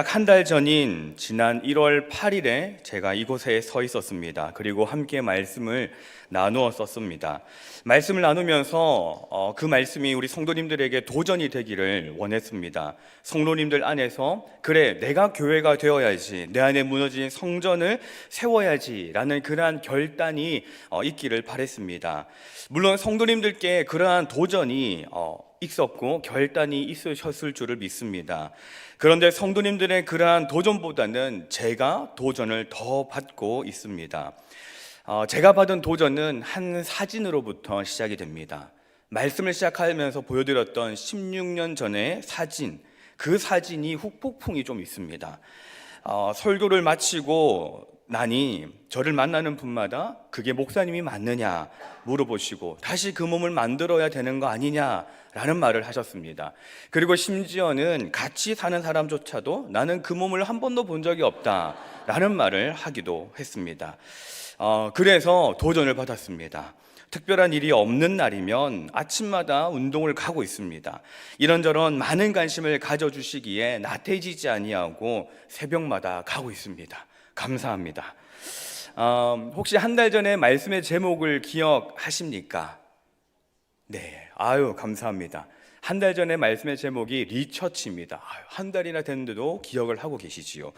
약 한 달 전인 지난 1월 8일에 제가 이곳에 서 있었습니다. 그리고 함께 말씀을 나누었었습니다. 말씀을 나누면서 그 말씀이 우리 성도님들에게 도전이 되기를 원했습니다. 성도님들 안에서 그래, 내가 교회가 되어야지, 내 안에 무너진 성전을 세워야지 라는 그러한 결단이 있기를 바랬습니다. 물론 성도님들께 그러한 도전이 있었고 결단이 있으셨을 줄을 믿습니다. 그런데 성도님들의 그러한 도전보다는 제가 도전을 더 받고 있습니다. 제가 받은 도전은 한 사진으로부터 시작이 됩니다. 말씀을 시작하면서 보여드렸던 16년 전의 사진, 그 사진이 후폭풍이 좀 있습니다. 설교를 마치고 나니 저를 만나는 분마다 그게 목사님이 맞느냐 물어보시고 다시 그 몸을 만들어야 되는 거 아니냐라는 말을 하셨습니다. 그리고 심지어는 같이 사는 사람조차도 나는 그 몸을 한 번도 본 적이 없다라는 말을 하기도 했습니다. 그래서 도전을 받았습니다. 특별한 일이 없는 날이면 아침마다 운동을 가고 있습니다. 이런저런 많은 관심을 가져주시기에 나태해지지 아니하고 새벽마다 가고 있습니다. 감사합니다. 혹시 한 달 전에 말씀의 제목을 기억하십니까? 네, 감사합니다. 한 달 전에 말씀의 제목이 리처치입니다. 한 달이나 됐는데도 기억을 하고 계시지요.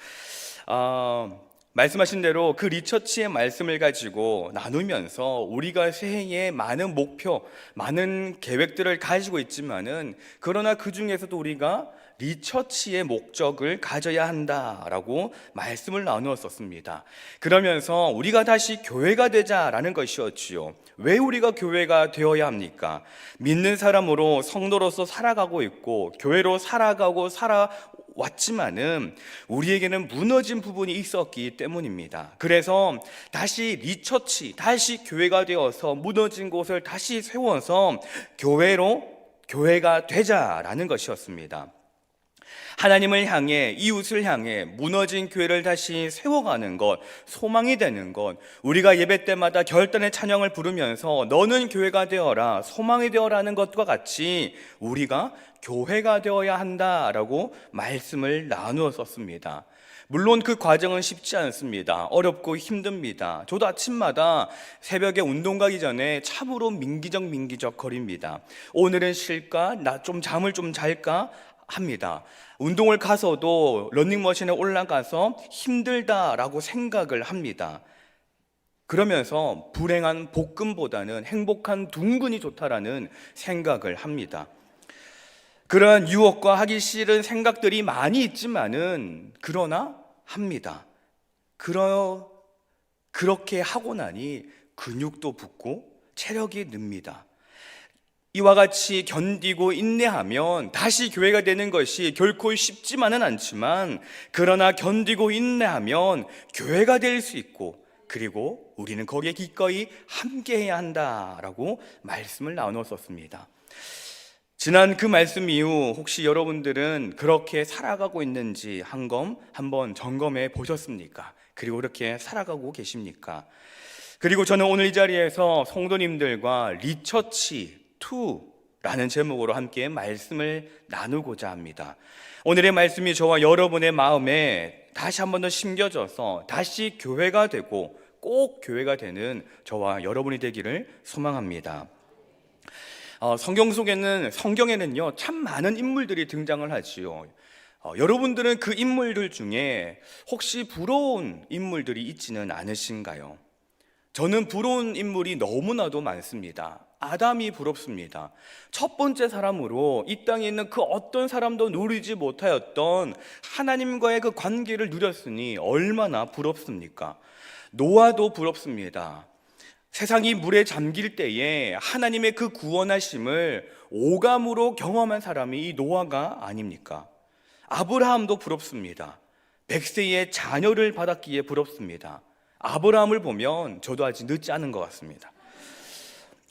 말씀하신 대로 그 리처치의 말씀을 가지고 나누면서 우리가 새해에 많은 목표, 많은 계획들을 가지고 있지만은 그러나 그 중에서도 우리가 리처치의 목적을 가져야 한다라고 말씀을 나누었었습니다. 그러면서 우리가 다시 교회가 되자라는 것이었지요. 왜 우리가 교회가 되어야 합니까? 믿는 사람으로 성도로서 살아가고 있고 교회로 살아가고 왔지만은 우리에게는 무너진 부분이 있었기 때문입니다. 그래서 다시 리처치, 다시 교회가 되어서 무너진 곳을 다시 세워서 교회가 되자라는 것이었습니다. 하나님을 향해, 이웃을 향해 무너진 교회를 다시 세워가는 것, 소망이 되는 것, 우리가 예배 때마다 결단의 찬양을 부르면서 너는 교회가 되어라, 소망이 되어라는 것과 같이 우리가 교회가 되어야 한다라고 말씀을 나누었었습니다. 물론 그 과정은 쉽지 않습니다. 어렵고 힘듭니다. 저도 아침마다 새벽에 운동 가기 전에 참으로 민기적 거립니다. 오늘은 쉴까? 나 좀 잠을 좀 잘까? 합니다. 운동을 가서도 러닝머신에 올라가서 힘들다라고 생각을 합니다. 그러면서 불행한 볶음보다는 행복한 둥근이 좋다라는 생각을 합니다. 그러한 유혹과 하기 싫은 생각들이 많이 있지만은 그러나 합니다. 그렇게 하고 나니 근육도 붙고 체력이 늡니다. 이와 같이 견디고 인내하면 다시 교회가 되는 것이 결코 쉽지만은 않지만 그러나 견디고 인내하면 교회가 될 수 있고 그리고 우리는 거기에 기꺼이 함께해야 한다라고 말씀을 나누었었습니다. 지난 그 말씀 이후 혹시 여러분들은 그렇게 살아가고 있는지 한번 점검해 보셨습니까? 그리고 그렇게 살아가고 계십니까? 그리고 저는 오늘 이 자리에서 성도님들과 리처치 2라는 제목으로 함께 말씀을 나누고자 합니다. 오늘의 말씀이 저와 여러분의 마음에 다시 한 번 더 심겨져서 다시 교회가 되고 꼭 교회가 되는 저와 여러분이 되기를 소망합니다. 성경에는요 참 많은 인물들이 등장을 하지요. 여러분들은 그 인물들 중에 혹시 부러운 인물들이 있지는 않으신가요? 저는 부러운 인물이 너무나도 많습니다. 아담이 부럽습니다. 첫 번째 사람으로 이 땅에 있는 그 어떤 사람도 누리지 못하였던 하나님과의 그 관계를 누렸으니 얼마나 부럽습니까? 노아도 부럽습니다. 세상이 물에 잠길 때에 하나님의 그 구원하심을 오감으로 경험한 사람이 이 노아가 아닙니까? 아브라함도 부럽습니다. 100세의 자녀를 받았기에 부럽습니다. 아브라함을 보면 저도 아직 늦지 않은 것 같습니다.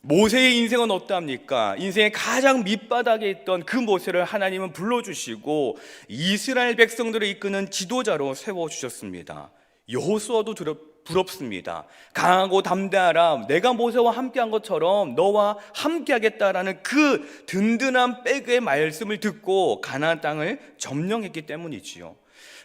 모세의 인생은 어떠합니까? 인생의 가장 밑바닥에 있던 그 모세를 하나님은 불러주시고 이스라엘 백성들을 이끄는 지도자로 세워주셨습니다. 여호수아도 부럽습니다. 강하고 담대하라, 내가 모세와 함께한 것처럼 너와 함께하겠다라는 그 든든한 백의 말씀을 듣고 가나안 땅을 점령했기 때문이지요.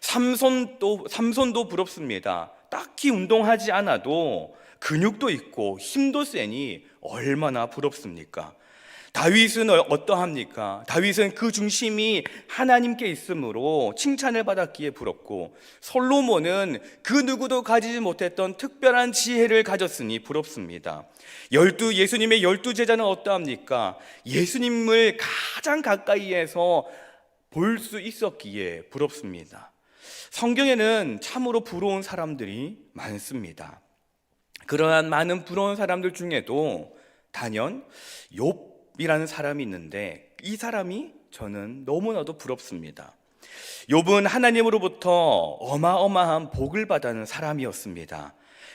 삼손도 부럽습니다. 딱히 운동하지 않아도 근육도 있고 힘도 세니 얼마나 부럽습니까? 다윗은 어떠합니까? 다윗은 그 중심이 하나님께 있으므로 칭찬을 받았기에 부럽고, 솔로몬은 그 누구도 가지지 못했던 특별한 지혜를 가졌으니 부럽습니다. 예수님의 12제자는 어떠합니까? 예수님을 가장 가까이에서 볼 수 있었기에 부럽습니다. 성경에는 참으로 부러운 사람들이 많습니다. 그러한 많은 부러운 사람들 중에도 단연 욥이라는 사람이 있는데, 이 사람이 저는 너무나도 부럽습니다. 욥은 하나님으로부터 어마어마한 복을 받은 사람이었습니다.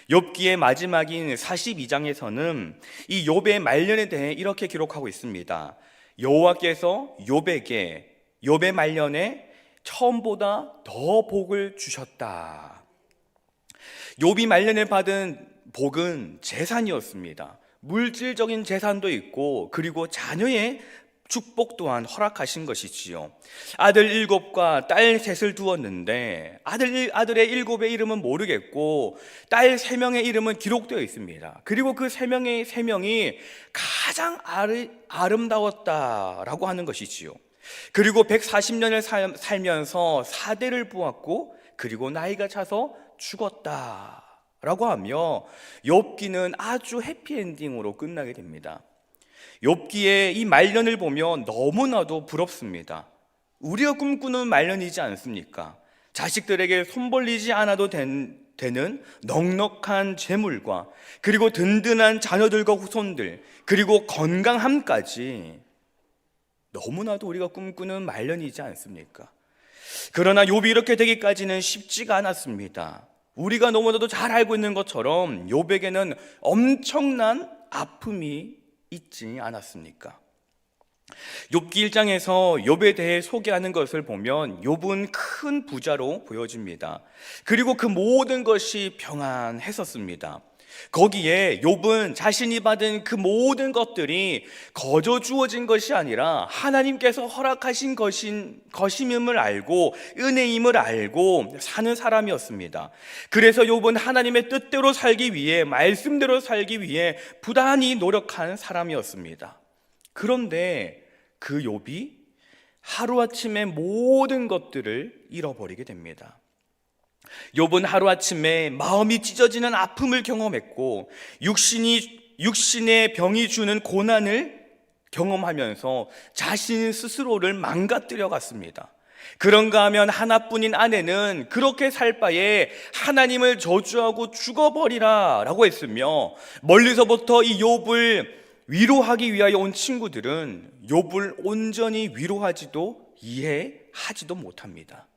욥기의 마지막인 42장에서는 이 욥의 말년에 대해 이렇게 기록하고 있습니다. 여호와께서 욥의 말년에 처음보다 더 복을 주셨다. 욥이 말년에 받은 복은 재산이었습니다. 물질적인 재산도 있고, 그리고 자녀의 축복 또한 허락하신 것이지요. 아들 7과 딸 3을 두었는데 아들의 7의 이름은 모르겠고 딸 3명의 이름은 기록되어 있습니다. 그리고 그 3명이 가장 아름다웠다라고 하는 것이지요. 그리고 140년을 살면서 4대를 보았고, 그리고 나이가 차서 죽었다라고 하며 욥기는 아주 해피엔딩으로 끝나게 됩니다. 욥기의 이 말년을 보면 너무나도 부럽습니다. 우리가 꿈꾸는 말년이지 않습니까? 자식들에게 손 벌리지 않아도 되는 넉넉한 재물과, 그리고 든든한 자녀들과 후손들, 그리고 건강함까지 너무나도 우리가 꿈꾸는 말년이지 않습니까? 그러나 욥이 이렇게 되기까지는 쉽지가 않았습니다. 우리가 너무나도 잘 알고 있는 것처럼 욥에게는 엄청난 아픔이 있지 않았습니까? 욥기 1장에서 욥에 대해 소개하는 것을 보면 욥은 큰 부자로 보여집니다. 그리고 그 모든 것이 평안했었습니다. 거기에 욥은 자신이 받은 그 모든 것들이 거저 주어진 것이 아니라 하나님께서 허락하신 것임을 알고 은혜임을 알고 사는 사람이었습니다. 그래서 욥은 하나님의 뜻대로 살기 위해, 말씀대로 살기 위해 부단히 노력한 사람이었습니다. 그런데 그 욥이 하루아침에 모든 것들을 잃어버리게 됩니다. 욥은 하루아침에 마음이 찢어지는 아픔을 경험했고, 육신의 병이 주는 고난을 경험하면서 자신 스스로를 망가뜨려 갔습니다. 그런가 하면 하나뿐인 아내는 그렇게 살 바에 하나님을 저주하고 죽어버리라 라고 했으며, 멀리서부터 이 욥을 위로하기 위하여 온 친구들은 욥을 온전히 위로하지도 이해하지도 못합니다.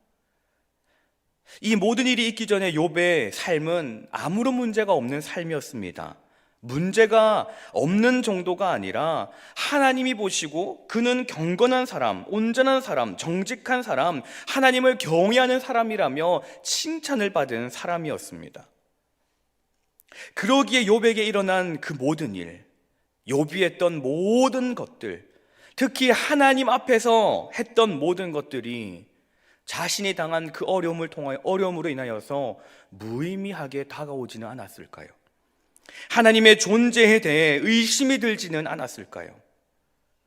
이 모든 일이 있기 전에 욥의 삶은 아무런 문제가 없는 삶이었습니다. 문제가 없는 정도가 아니라 하나님이 보시고 그는 경건한 사람, 온전한 사람, 정직한 사람, 하나님을 경외하는 사람이라며 칭찬을 받은 사람이었습니다. 그러기에 욥에게 일어난 그 모든 일, 욥이 했던 모든 것들, 특히 하나님 앞에서 했던 모든 것들이 자신이 당한 그 어려움으로 인하여서 무의미하게 다가오지는 않았을까요? 하나님의 존재에 대해 의심이 들지는 않았을까요?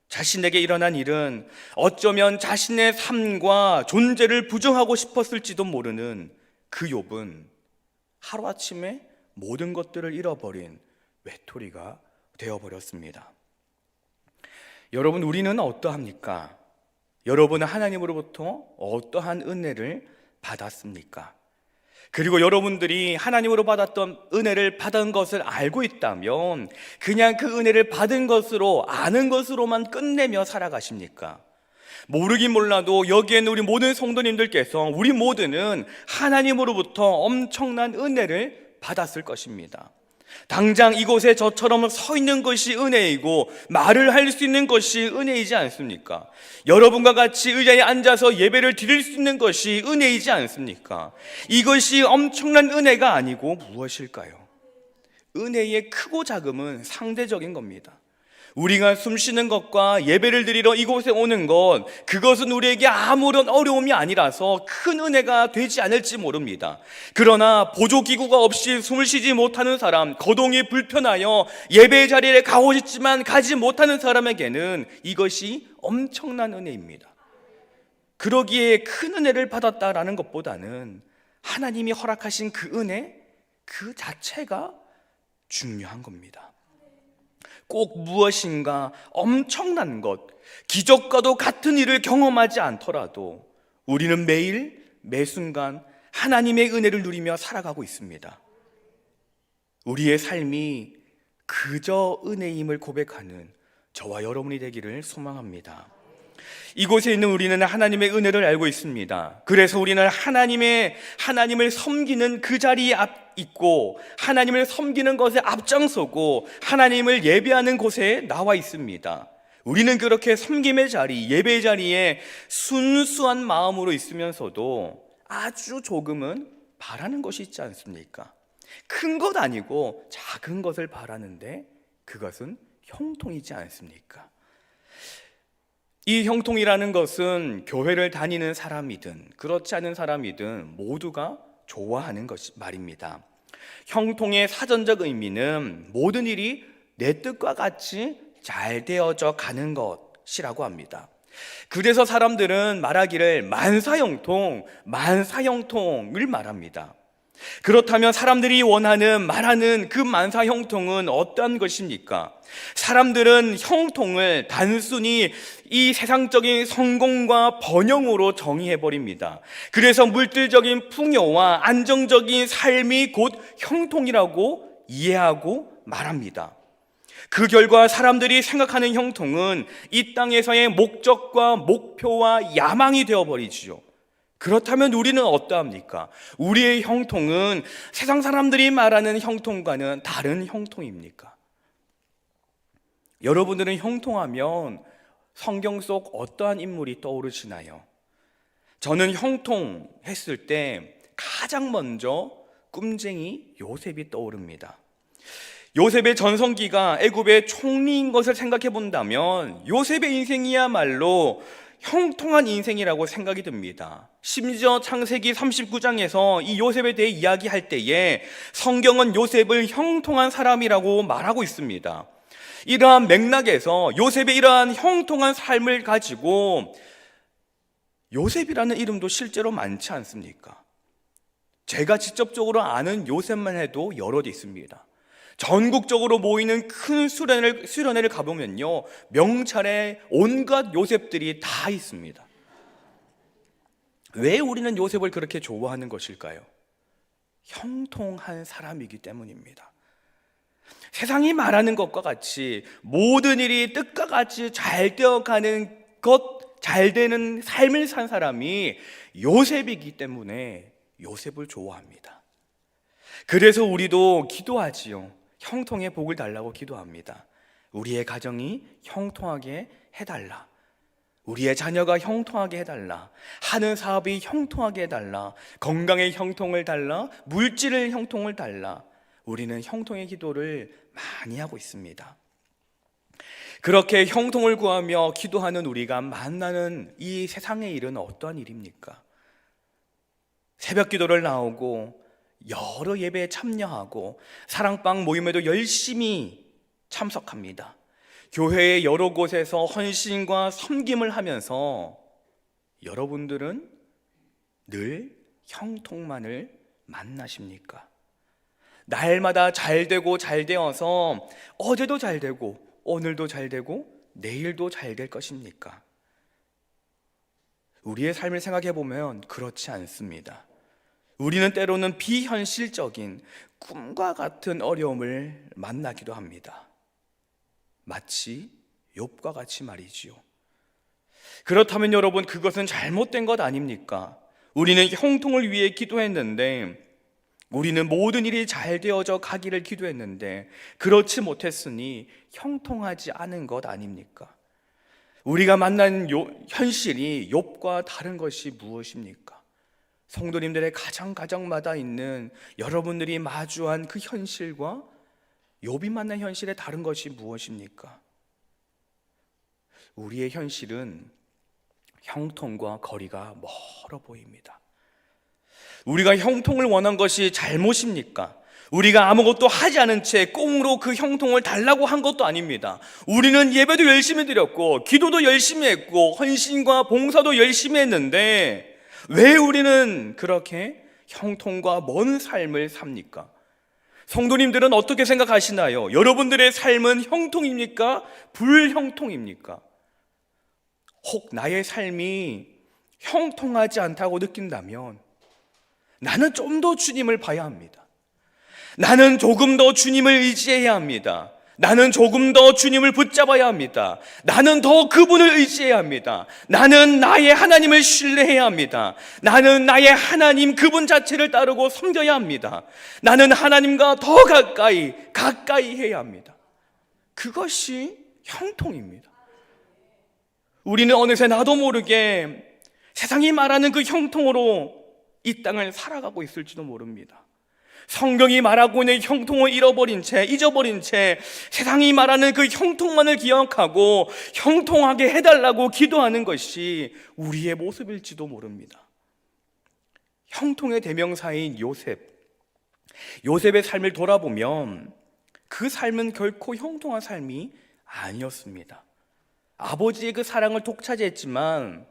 자신에게 일어난 일은 어쩌면 자신의 삶과 존재를 부정하고 싶었을지도 모르는 그 욥은 하루아침에 모든 것들을 잃어버린 외톨이가 되어버렸습니다. 여러분, 우리는 어떠합니까? 여러분은 하나님으로부터 어떠한 은혜를 받았습니까? 그리고 여러분들이 하나님으로 받았던 은혜를 받은 것을 알고 있다면 그냥 그 은혜를 받은 것으로, 아는 것으로만 끝내며 살아가십니까? 모르긴 몰라도 여기에는 우리 모든 성도님들께서, 우리 모두는 하나님으로부터 엄청난 은혜를 받았을 것입니다. 당장 이곳에 저처럼 서 있는 것이 은혜이고 말을 할 수 있는 것이 은혜이지 않습니까? 여러분과 같이 의자에 앉아서 예배를 드릴 수 있는 것이 은혜이지 않습니까? 이것이 엄청난 은혜가 아니고 무엇일까요? 은혜의 크고 작음은 상대적인 겁니다. 우리가 숨쉬는 것과 예배를 드리러 이곳에 오는 것, 그것은 우리에게 아무런 어려움이 아니라서 큰 은혜가 되지 않을지 모릅니다. 그러나 보조기구가 없이 숨을 쉬지 못하는 사람, 거동이 불편하여 예배 자리에 가고 싶지만 가지 못하는 사람에게는 이것이 엄청난 은혜입니다. 그러기에 큰 은혜를 받았다라는 것보다는 하나님이 허락하신 그 은혜 그 자체가 중요한 겁니다. 꼭 무엇인가 엄청난 것, 기적과도 같은 일을 경험하지 않더라도 우리는 매일 매순간 하나님의 은혜를 누리며 살아가고 있습니다. 우리의 삶이 그저 은혜임을 고백하는 저와 여러분이 되기를 소망합니다. 이곳에 있는 우리는 하나님의 은혜를 알고 있습니다. 그래서 우리는 하나님을 섬기는 그 자리에 있고 하나님을 섬기는 것에 앞장서고 하나님을 예배하는 곳에 나와 있습니다. 우리는 그렇게 섬김의 자리, 예배의 자리에 순수한 마음으로 있으면서도 아주 조금은 바라는 것이 있지 않습니까? 큰 것 아니고 작은 것을 바라는데 그것은 형통이지 않습니까? 이 형통이라는 것은 교회를 다니는 사람이든 그렇지 않은 사람이든 모두가 좋아하는 것이 말입니다. 형통의 사전적 의미는 모든 일이 내 뜻과 같이 잘 되어져 가는 것이라고 합니다. 그래서 사람들은 말하기를 만사형통, 만사형통을 말합니다. 그렇다면 사람들이 말하는 그 만사형통은 어떠한 것입니까? 사람들은 형통을 단순히 이 세상적인 성공과 번영으로 정의해버립니다. 그래서 물질적인 풍요와 안정적인 삶이 곧 형통이라고 이해하고 말합니다. 그 결과 사람들이 생각하는 형통은 이 땅에서의 목적과 목표와 야망이 되어버리지요. 그렇다면 우리는 어떠합니까? 우리의 형통은 세상 사람들이 말하는 형통과는 다른 형통입니까? 여러분들은 형통하면 성경 속 어떠한 인물이 떠오르시나요? 저는 형통했을 때 가장 먼저 꿈쟁이 요셉이 떠오릅니다. 요셉의 전성기가 애굽의 총리인 것을 생각해 본다면 요셉의 인생이야말로 형통한 인생이라고 생각이 듭니다. 심지어 창세기 39장에서 이 요셉에 대해 이야기할 때에 성경은 요셉을 형통한 사람이라고 말하고 있습니다. 이러한 맥락에서 요셉의 이러한 형통한 삶을 가지고 요셉이라는 이름도 실제로 많지 않습니까? 제가 직접적으로 아는 요셉만 해도 여럿 있습니다. 전국적으로 모이는 큰 수련회를 가보면요, 명찰에 온갖 요셉들이 다 있습니다. 왜 우리는 요셉을 그렇게 좋아하는 것일까요? 형통한 사람이기 때문입니다. 세상이 말하는 것과 같이 모든 일이 뜻과 같이 잘 되어가는 것, 잘 되는 삶을 산 사람이 요셉이기 때문에 요셉을 좋아합니다. 그래서 우리도 기도하지요. 형통의 복을 달라고 기도합니다. 우리의 가정이 형통하게 해달라. 우리의 자녀가 형통하게 해달라. 하는 사업이 형통하게 해달라. 건강의 형통을 달라. 물질의 형통을 달라. 우리는 형통의 기도를 많이 하고 있습니다. 그렇게 형통을 구하며 기도하는 우리가 만나는 이 세상의 일은 어떠한 일입니까? 새벽 기도를 나오고 여러 예배에 참여하고 사랑방 모임에도 열심히 참석합니다. 교회의 여러 곳에서 헌신과 섬김을 하면서 여러분들은 늘 형통만을 만나십니까? 날마다 잘 되고 잘 되어서 어제도 잘 되고 오늘도 잘 되고 내일도 잘 될 것입니까? 우리의 삶을 생각해 보면 그렇지 않습니다. 우리는 때로는 비현실적인 꿈과 같은 어려움을 만나기도 합니다. 마치 욥과 같이 말이지요. 그렇다면 여러분, 그것은 잘못된 것 아닙니까? 우리는 형통을 위해 기도했는데, 우리는 모든 일이 잘 되어져 가기를 기도했는데 그렇지 못했으니 형통하지 않은 것 아닙니까? 우리가 만난 현실이 욥과 다른 것이 무엇입니까? 성도님들의 가정마다 있는 여러분들이 마주한 그 현실과 욥이 만난 현실의 다른 것이 무엇입니까? 우리의 현실은 형통과 거리가 멀어 보입니다. 우리가 형통을 원한 것이 잘못입니까? 우리가 아무것도 하지 않은 채 꽁으로 그 형통을 달라고 한 것도 아닙니다. 우리는 예배도 열심히 드렸고 기도도 열심히 했고 헌신과 봉사도 열심히 했는데 왜 우리는 그렇게 형통과 먼 삶을 삽니까? 성도님들은 어떻게 생각하시나요? 여러분들의 삶은 형통입니까? 불형통입니까? 혹 나의 삶이 형통하지 않다고 느낀다면 나는 좀 더 주님을 봐야 합니다. 나는 조금 더 주님을 의지해야 합니다. 나는 조금 더 주님을 붙잡아야 합니다. 나는 더 그분을 의지해야 합니다. 나는 나의 하나님을 신뢰해야 합니다. 나는 나의 하나님 그분 자체를 따르고 섬겨야 합니다. 나는 하나님과 더 가까이 해야 합니다. 그것이 형통입니다. 우리는 어느새 나도 모르게 세상이 말하는 그 형통으로 이 땅을 살아가고 있을지도 모릅니다. 성경이 말하고 있는 형통을 잊어버린 채 세상이 말하는 그 형통만을 기억하고 형통하게 해달라고 기도하는 것이 우리의 모습일지도 모릅니다. 형통의 대명사인 요셉의 삶을 돌아보면 그 삶은 결코 형통한 삶이 아니었습니다. 아버지의 그 사랑을 독차지했지만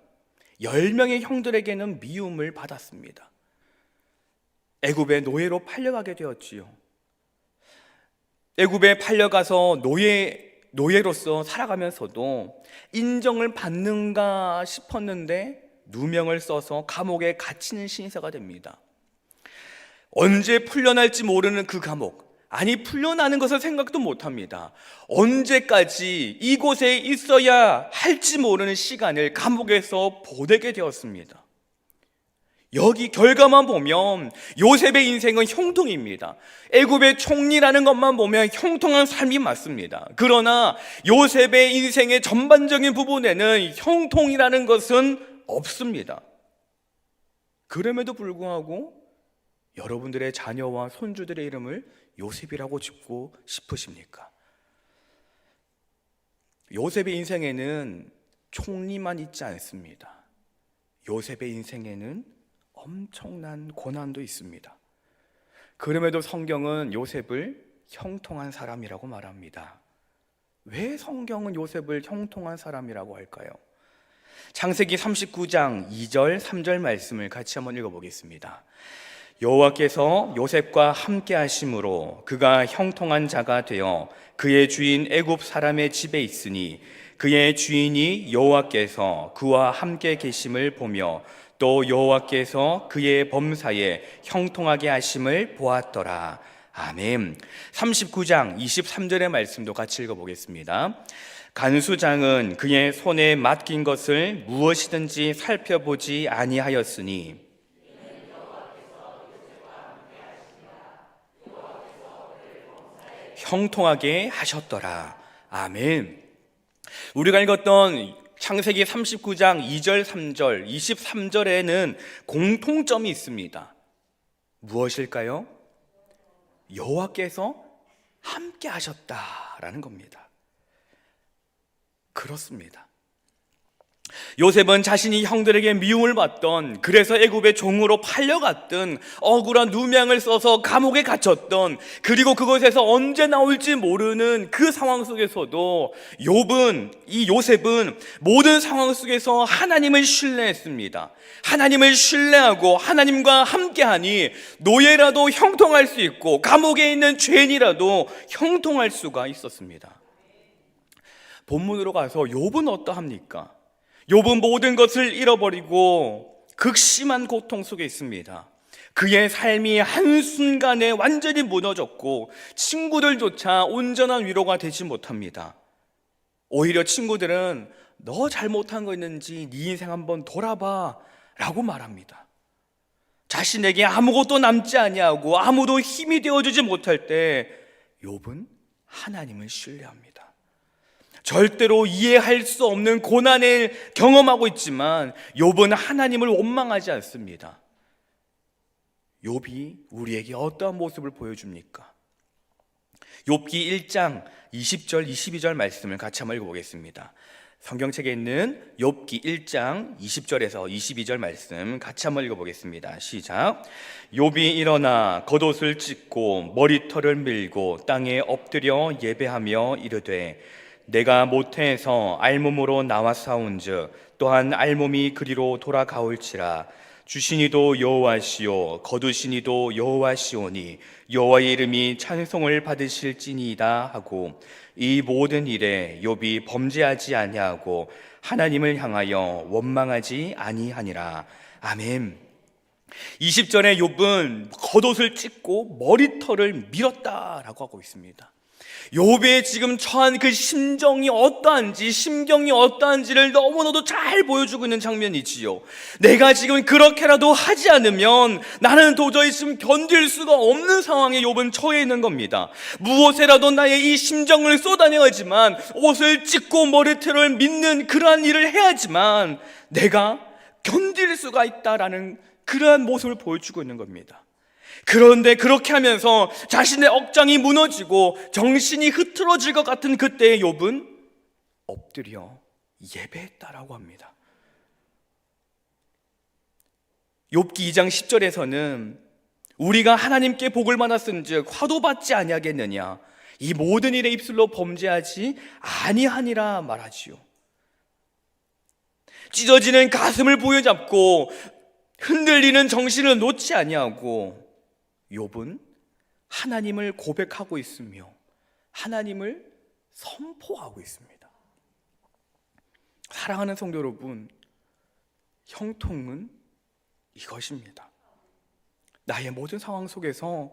10명의 형들에게는 미움을 받았습니다. 애굽의 노예로 팔려가게 되었지요. 애굽에 팔려가서 노예로서 살아가면서도 인정을 받는가 싶었는데 누명을 써서 감옥에 갇히는 신세가 됩니다. 언제 풀려날지 모르는 그 감옥, 아니 풀려나는 것을 생각도 못합니다. 언제까지 이곳에 있어야 할지 모르는 시간을 감옥에서 보내게 되었습니다. 여기 결과만 보면 요셉의 인생은 형통입니다. 애굽의 총리라는 것만 보면 형통한 삶이 맞습니다. 그러나 요셉의 인생의 전반적인 부분에는 형통이라는 것은 없습니다. 그럼에도 불구하고 여러분들의 자녀와 손주들의 이름을 요셉이라고 짓고 싶으십니까? 요셉의 인생에는 총리만 있지 않습니다. 요셉의 인생에는 엄청난 고난도 있습니다. 그럼에도 성경은 요셉을 형통한 사람이라고 말합니다. 왜 성경은 요셉을 형통한 사람이라고 할까요? 창세기 39장 2절 3절 말씀을 같이 한번 읽어보겠습니다. 여호와께서 요셉과 함께 하심으로 그가 형통한 자가 되어 그의 주인 애굽 사람의 집에 있으니 그의 주인이 여호와께서 그와 함께 계심을 보며 또 여호와께서 그의 범사에 형통하게 하심을 보았더라. 아멘. 39장 23절의 말씀도 같이 읽어보겠습니다. 간수장은 그의 손에 맡긴 것을 무엇이든지 살펴보지 아니하였으니 형통하게 하셨더라. 아멘. 우리가 읽었던 창세기 39장 2절, 3절, 23절에는 공통점이 있습니다. 무엇일까요? 여호와께서 함께 하셨다라는 겁니다. 그렇습니다. 요셉은 자신이 형들에게 미움을 받던, 그래서 애굽의 종으로 팔려갔던, 억울한 누명을 써서 감옥에 갇혔던, 그리고 그것에서 언제 나올지 모르는 그 상황 속에서도 요셉은 모든 상황 속에서 하나님을 신뢰했습니다. 하나님을 신뢰하고 하나님과 함께하니 노예라도 형통할 수 있고 감옥에 있는 죄인이라도 형통할 수가 있었습니다. 본문으로 가서 욥은 어떠합니까? 욥은 모든 것을 잃어버리고 극심한 고통 속에 있습니다. 그의 삶이 한순간에 완전히 무너졌고 친구들조차 온전한 위로가 되지 못합니다. 오히려 친구들은 너 잘못한 거 있는지 네 인생 한번 돌아봐 라고 말합니다. 자신에게 아무것도 남지 아니하고 아무도 힘이 되어주지 못할 때 욥은 하나님을 신뢰합니다. 절대로 이해할 수 없는 고난을 경험하고 있지만 욥은 하나님을 원망하지 않습니다. 욥이 우리에게 어떠한 모습을 보여줍니까? 욥기 1장 20절 22절 말씀을 같이 한번 읽어보겠습니다. 성경책에 있는 욥기 1장 20절에서 22절 말씀 같이 한번 읽어보겠습니다. 시작. 욥이 일어나 겉옷을 찢고 머리털을 밀고 땅에 엎드려 예배하며 이르되 내가 모태에서 알몸으로 나왔사온즉 또한 알몸이 그리로 돌아가올지라. 주시니도 여호와시요 거두시니도 여호와시오니 여호와의 이름이 찬송을 받으실지니이다 하고 이 모든 일에 욥이 범죄하지 아니하고 하나님을 향하여 원망하지 아니하니라. 아멘. 20절에 욥은 겉옷을 찢고 머리털을 밀었다라고 하고 있습니다. 욥의 지금 처한 그 심경이 어떠한지를 너무나도 잘 보여주고 있는 장면이지요. 내가 지금 그렇게라도 하지 않으면 나는 도저히 지금 견딜 수가 없는 상황에 욥은 처해 있는 겁니다. 무엇에라도 나의 이 심정을 쏟아내야지만, 옷을 찢고 머리털을 믿는 그러한 일을 해야지만 내가 견딜 수가 있다라는 그러한 모습을 보여주고 있는 겁니다. 그런데 그렇게 하면서 자신의 억장이 무너지고 정신이 흐트러질 것 같은 그때의 욥은 엎드려 예배했다라고 합니다. 욥기 2장 10절에서는 우리가 하나님께 복을 받았은즉 화도 받지 아니하겠느냐, 이 모든 일에 입술로 범죄하지 아니하니라 말하지요. 찢어지는 가슴을 부여잡고 흔들리는 정신을 놓지 아니하고 욥은 하나님을 고백하고 있으며 하나님을 선포하고 있습니다. 사랑하는 성도 여러분, 형통은 이것입니다. 나의 모든 상황 속에서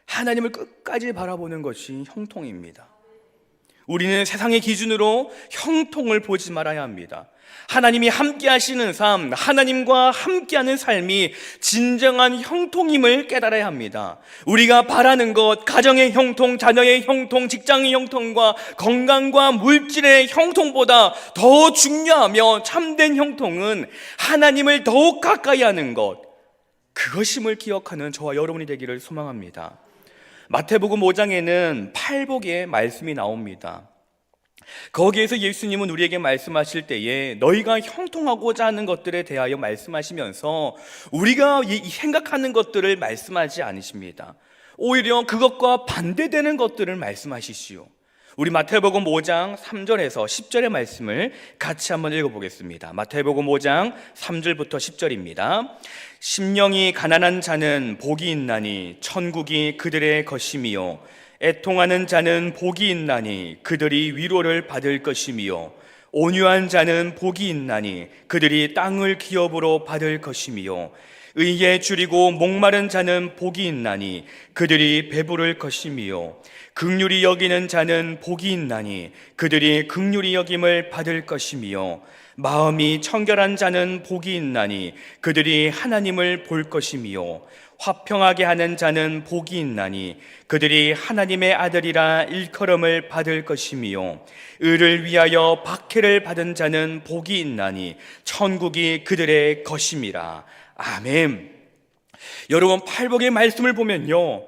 하나님을 끝까지 바라보는 것이 형통입니다. 우리는 세상의 기준으로 형통을 보지 말아야 합니다. 하나님이 함께 하시는 삶, 하나님과 함께하는 삶이 진정한 형통임을 깨달아야 합니다. 우리가 바라는 것, 가정의 형통, 자녀의 형통, 직장의 형통과 건강과 물질의 형통보다 더 중요하며 참된 형통은 하나님을 더욱 가까이 하는 것, 그것임을 기억하는 저와 여러분이 되기를 소망합니다. 마태복음 5장에는 팔복의 말씀이 나옵니다. 거기에서 예수님은 우리에게 말씀하실 때에 너희가 형통하고자 하는 것들에 대하여 말씀하시면서 우리가 생각하는 것들을 말씀하지 않으십니다. 오히려 그것과 반대되는 것들을 말씀하시지요. 우리 마태복음 5장 3절에서 10절의 말씀을 같이 한번 읽어보겠습니다. 마태복음 5장 3절부터 10절입니다. 심령이 가난한 자는 복이 있나니 천국이 그들의 것이미요, 애통하는 자는 복이 있나니 그들이 위로를 받을 것이미요, 온유한 자는 복이 있나니 그들이 땅을 기업으로 받을 것이미요, 의에 줄이고 목마른 자는 복이 있나니 그들이 배부를 것이미요, 긍휼히 여기는 자는 복이 있나니 그들이 긍휼히 여김을 받을 것이미요, 마음이 청결한 자는 복이 있나니 그들이 하나님을 볼 것이미요, 화평하게 하는 자는 복이 있나니 그들이 하나님의 아들이라 일컬음을 받을 것이미요, 의를 위하여 박해를 받은 자는 복이 있나니 천국이 그들의 것임이라. 아멘. 여러분, 팔복의 말씀을 보면요,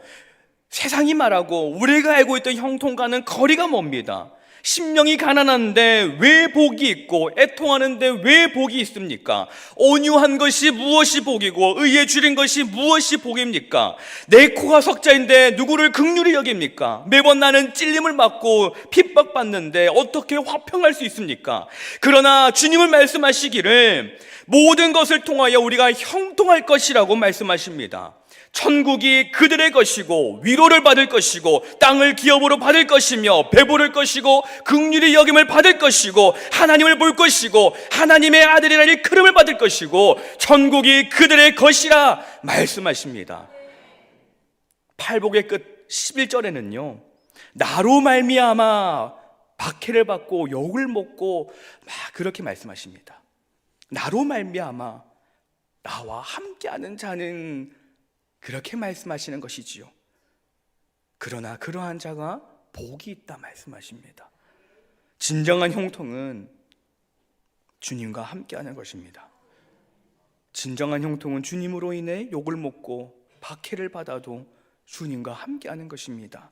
세상이 말하고 우리가 알고 있던 형통과는 거리가 멉니다. 심령이 가난한데 왜 복이 있고 애통하는데 왜 복이 있습니까? 온유한 것이 무엇이 복이고 의에 줄인 것이 무엇이 복입니까? 내 코가 석자인데 누구를 긍휼히 여깁니까? 매번 나는 찔림을 맞고 핍박받는데 어떻게 화평할 수 있습니까? 그러나 주님은 말씀하시기를 모든 것을 통하여 우리가 형통할 것이라고 말씀하십니다. 천국이 그들의 것이고 위로를 받을 것이고 땅을 기업으로 받을 것이며 배부를 것이고 긍휼히 여김을 받을 것이고 하나님을 볼 것이고 하나님의 아들이라 일컬음을 받을 것이고 천국이 그들의 것이라 말씀하십니다. 팔복의 끝 11절에는요, 나로 말미암아 박해를 받고 욕을 먹고 막 그렇게 말씀하십니다. 나로 말미암아 나와 함께하는 자는, 그렇게 말씀하시는 것이지요. 그러나 그러한 자가 복이 있다 말씀하십니다. 진정한 형통은 주님과 함께하는 것입니다. 진정한 형통은 주님으로 인해 욕을 먹고 박해를 받아도 주님과 함께하는 것입니다.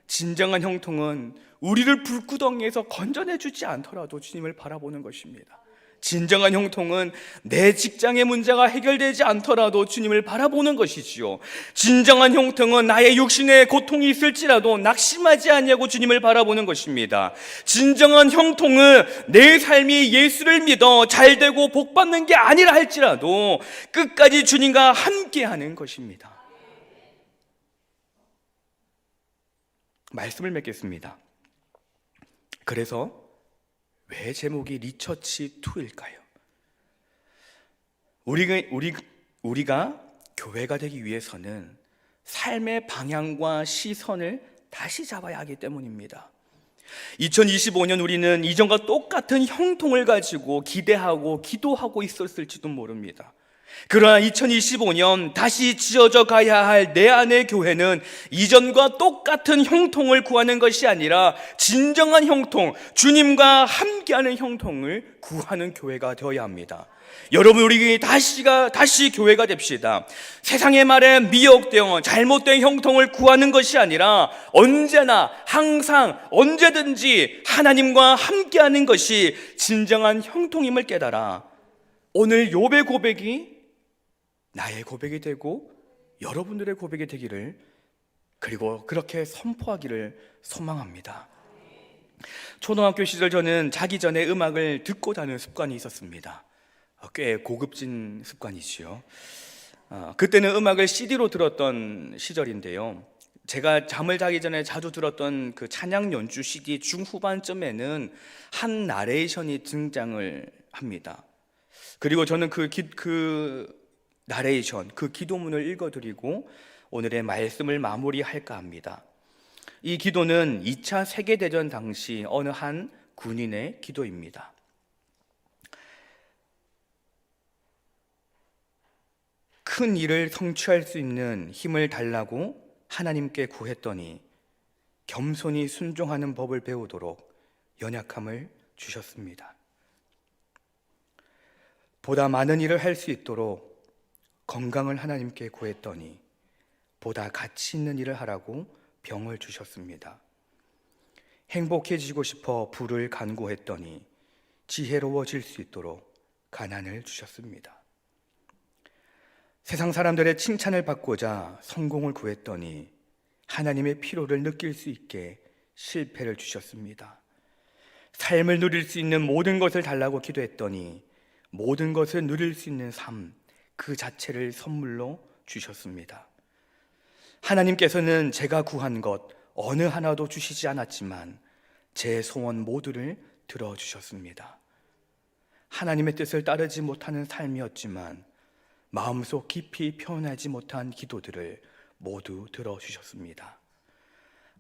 진정한 형통은 우리를 불구덩이에서 건져내주지 않더라도 주님을 바라보는 것입니다. 진정한 형통은 내 직장의 문제가 해결되지 않더라도 주님을 바라보는 것이지요. 진정한 형통은 나의 육신에 고통이 있을지라도 낙심하지 않냐고 주님을 바라보는 것입니다. 진정한 형통은 내 삶이 예수를 믿어 잘되고 복받는 게 아니라 할지라도 끝까지 주님과 함께하는 것입니다. 말씀을 맺겠습니다. 그래서 왜 제목이 리처치 2일까요? 우리가 교회가 되기 위해서는 삶의 방향과 시선을 다시 잡아야 하기 때문입니다. 2025년 우리는 이전과 똑같은 형통을 가지고 기대하고 기도하고 있었을지도 모릅니다. 그러나 2025년 다시 지어져 가야 할 내 안의 교회는 이전과 똑같은 형통을 구하는 것이 아니라 진정한 형통, 주님과 함께하는 형통을 구하는 교회가 되어야 합니다. 여러분, 우리 다시 교회가 됩시다. 세상의 말에 미혹되어 잘못된 형통을 구하는 것이 아니라 언제나 항상 언제든지 하나님과 함께하는 것이 진정한 형통임을 깨달아 오늘 욥의 고백이 나의 고백이 되고 여러분들의 고백이 되기를, 그리고 그렇게 선포하기를 소망합니다. 초등학교 시절 저는 자기 전에 음악을 듣고 자는 습관이 있었습니다. 꽤 고급진 습관이지요. 그때는 음악을 CD로 들었던 시절인데요. 제가 잠을 자기 전에 자주 들었던 그 찬양 연주 CD 중후반쯤에는 한 나레이션이 등장을 합니다. 그리고 저는 그 나레이션, 그 기도문을 읽어드리고 오늘의 말씀을 마무리할까 합니다. 이 기도는 2차 세계대전 당시 어느 한 군인의 기도입니다. 큰 일을 성취할 수 있는 힘을 달라고 하나님께 구했더니 겸손히 순종하는 법을 배우도록 연약함을 주셨습니다. 보다 많은 일을 할 수 있도록 건강을 하나님께 구했더니 보다 가치 있는 일을 하라고 병을 주셨습니다. 행복해지고 싶어 부를 간구했더니 지혜로워질 수 있도록 가난을 주셨습니다. 세상 사람들의 칭찬을 받고자 성공을 구했더니 하나님의 피로를 느낄 수 있게 실패를 주셨습니다. 삶을 누릴 수 있는 모든 것을 달라고 기도했더니 모든 것을 누릴 수 있는 삶 그 자체를 선물로 주셨습니다. 하나님께서는 제가 구한 것 어느 하나도 주시지 않았지만 제 소원 모두를 들어주셨습니다. 하나님의 뜻을 따르지 못하는 삶이었지만 마음속 깊이 표현하지 못한 기도들을 모두 들어주셨습니다.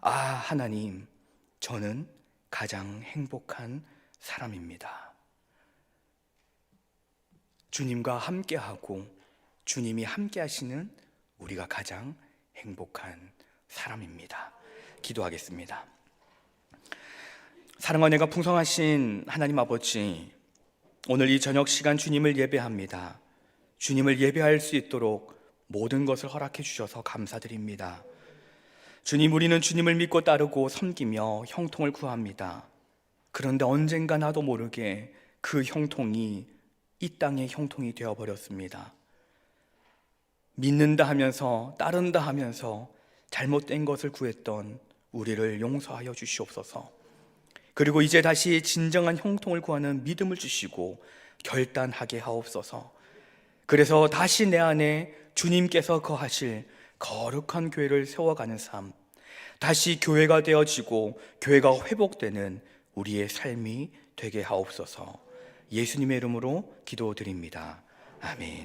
아, 하나님, 저는 가장 행복한 사람입니다. 주님과 함께하고 주님이 함께하시는 우리가 가장 행복한 사람입니다. 기도하겠습니다. 사랑과 은혜가 풍성하신 하나님 아버지, 오늘 이 저녁 시간 주님을 예배합니다. 주님을 예배할 수 있도록 모든 것을 허락해 주셔서 감사드립니다. 주님, 우리는 주님을 믿고 따르고 섬기며 형통을 구합니다. 그런데 언젠가 나도 모르게 그 형통이 이 땅의 형통이 되어버렸습니다. 믿는다 하면서 따른다 하면서 잘못된 것을 구했던 우리를 용서하여 주시옵소서. 그리고 이제 다시 진정한 형통을 구하는 믿음을 주시고 결단하게 하옵소서. 그래서 다시 내 안에 주님께서 거하실 거룩한 교회를 세워가는 삶, 다시 교회가 되어지고 교회가 회복되는 우리의 삶이 되게 하옵소서. 예수님의 이름으로 기도드립니다. 아멘.